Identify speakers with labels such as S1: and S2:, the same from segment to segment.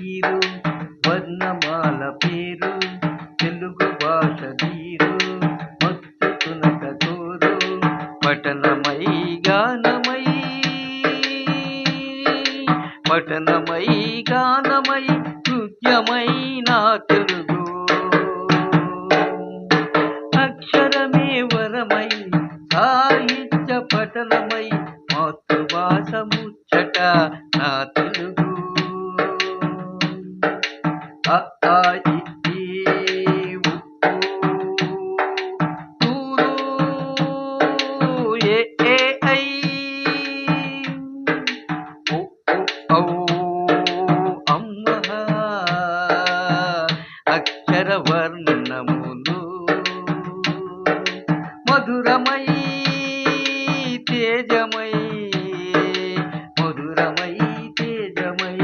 S1: తీరు వర్ణమాల పేరు తెలుగు భాష తీరు మత్తు తునక తోరు పఠనమై గానమై పఠనమై గానమై నృత్యమై నా తెలుగు అక్షరమే వరమై సాహిత్య పఠనమై మాతృభాష ముచ్చట నా తెలుగు అ ఆ ఇ ఈ ఉ ఊ ఊ ఏ ఏ ఐ ఓ ఓ ఔ అమ్మ అక్షర వర్ణములు మధురమై తేజమై మధురమై తేజమై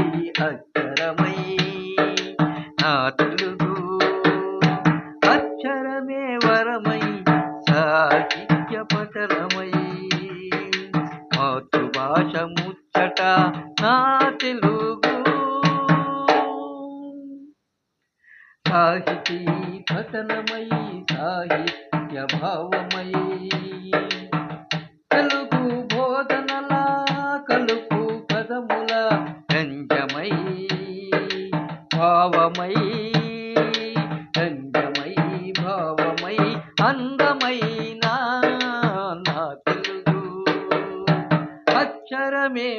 S1: అక్షరమై నా తెలుగు అక్షరమే వరమై సాహిత్య పఠనమై మాతృభాష ముచ్చట నా తెలుగు సాహితీ పఠనమై సాహిత్య భావమై తెలుగు బోధనల కలుపు పదముల గంజమై భావమై గంజమై భావమై అందమైన నా తెలుగు అక్షరమే